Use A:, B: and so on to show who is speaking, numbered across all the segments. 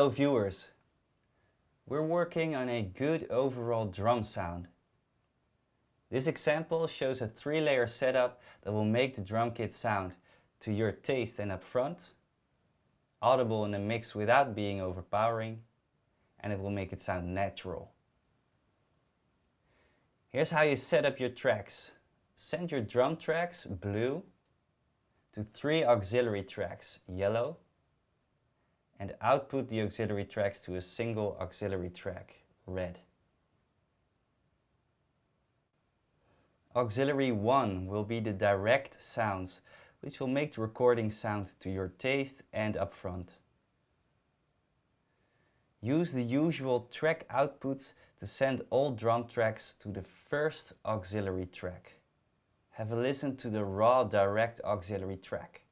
A: Hello viewers, we're working on a good overall drum sound. This example shows a 3-layer setup that will make the drum kit sound to your taste and upfront, audible in the mix without being overpowering, and it will make it sound natural. Here's how you set up your tracks. Send your drum tracks, blue, to 3 auxiliary tracks, yellow, and output the auxiliary tracks to a single auxiliary track, red. Auxiliary 1 will be the direct sounds, which will make the recording sound to your taste and upfront. Use the usual track outputs to send all drum tracks to the first auxiliary track. Have a listen to the raw direct auxiliary track.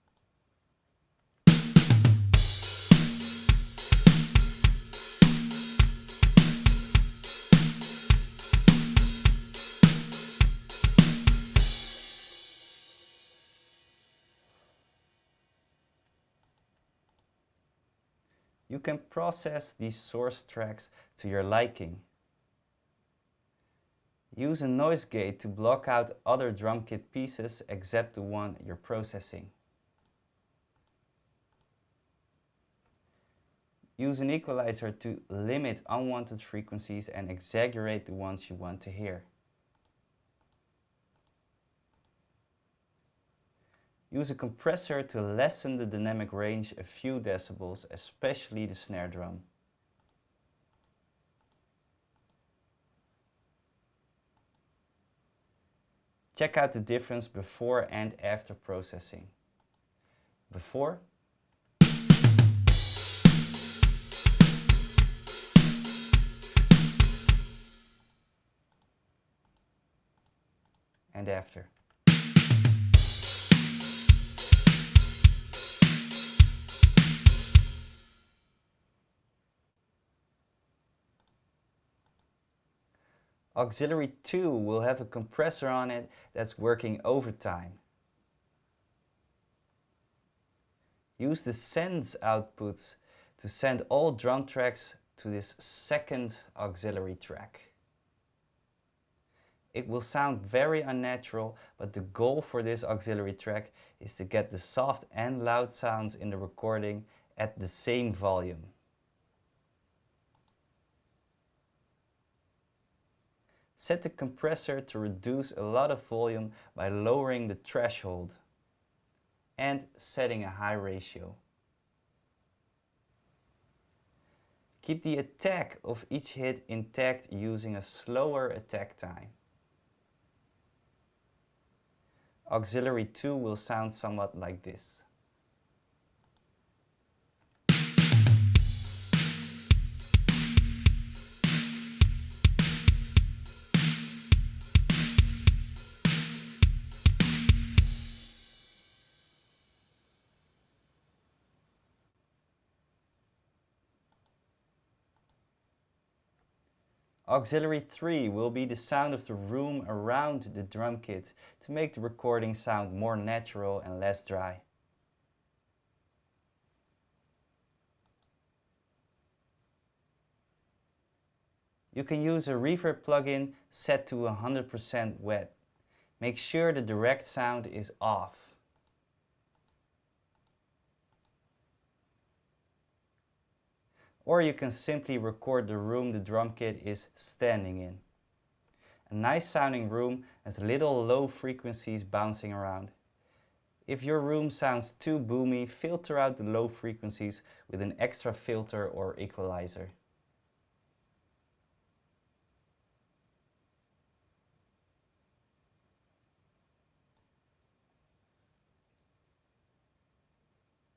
A: You can process these source tracks to your liking. Use a noise gate to block out other drum kit pieces except the one you're processing. Use an equalizer to limit unwanted frequencies and exaggerate the ones you want to hear. Use a compressor to lessen the dynamic range a few decibels, especially the snare drum. Check out the difference before and after processing. Before, and after. Auxiliary 2 will have a compressor on it that's working overtime. Use the sends outputs to send all drum tracks to this second auxiliary track. It will sound very unnatural, but the goal for this auxiliary track is to get the soft and loud sounds in the recording at the same volume. Set the compressor to reduce a lot of volume by lowering the threshold and setting a high ratio. Keep the attack of each hit intact using a slower attack time. Auxiliary 2 will sound somewhat like this. Auxiliary 3 will be the sound of the room around the drum kit to make the recording sound more natural and less dry. You can use a reverb plugin set to 100% wet. Make sure the direct sound is off. Or you can simply record the room the drum kit is standing in. A nice sounding room has little low frequencies bouncing around. If your room sounds too boomy, filter out the low frequencies with an extra filter or equalizer.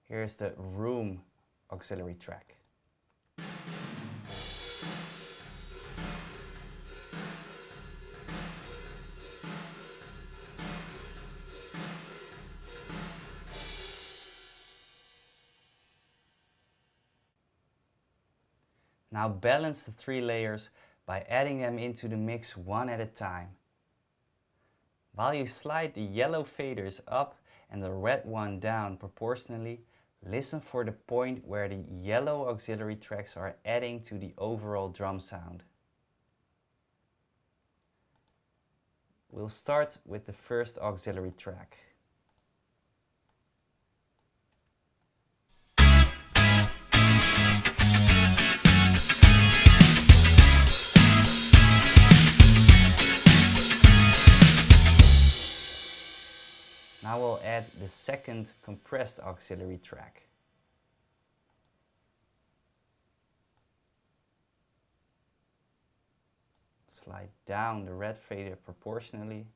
A: Here's the room auxiliary track. Now balance the 3 layers by adding them into the mix one at a time. While you slide the yellow faders up and the red one down proportionally, Listen for the point where the yellow auxiliary tracks are adding to the overall drum sound. We'll start with the first auxiliary track. Now we'll add the second compressed auxiliary track. Slide down the red fader proportionally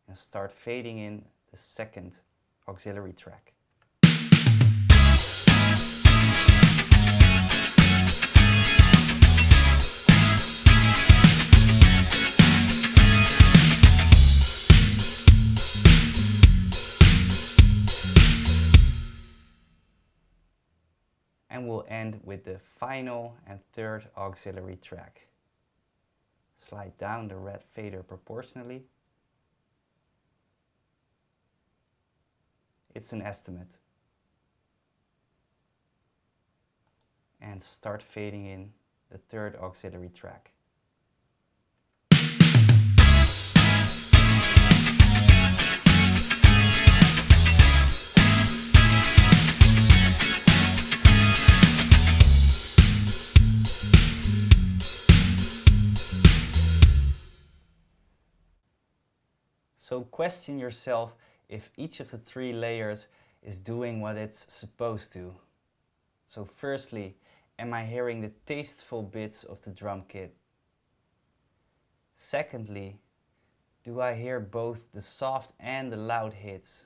A: and start fading in the second auxiliary track. And we'll end with the final and third auxiliary track. Slide down the red fader proportionally. It's an estimate. And start fading in the third auxiliary track. So question yourself if each of the three layers is doing what it's supposed to. So firstly, am I hearing the tasteful bits of the drum kit? Secondly, do I hear both the soft and the loud hits?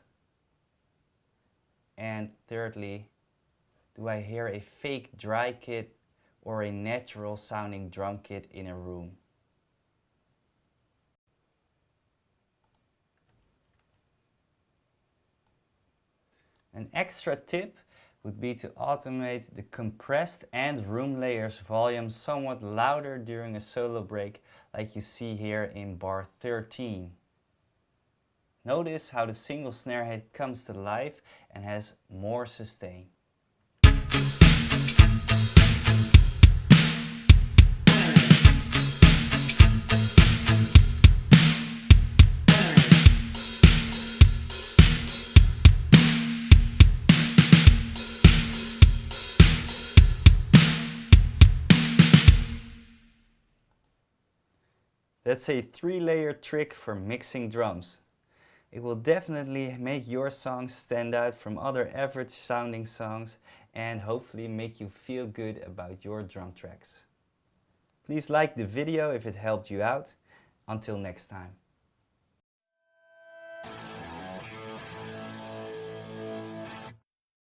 A: And thirdly, do I hear a fake dry kit or a natural sounding drum kit in a room? An extra tip would be to automate the compressed and room layers volume somewhat louder during a solo break, like you see here in bar 13. Notice how the single snare hit comes to life and has more sustain. That's a 3-layer trick for mixing drums. It will definitely make your songs stand out from other average sounding songs and hopefully make you feel good about your drum tracks. Please like the video if it helped you out. Until next time.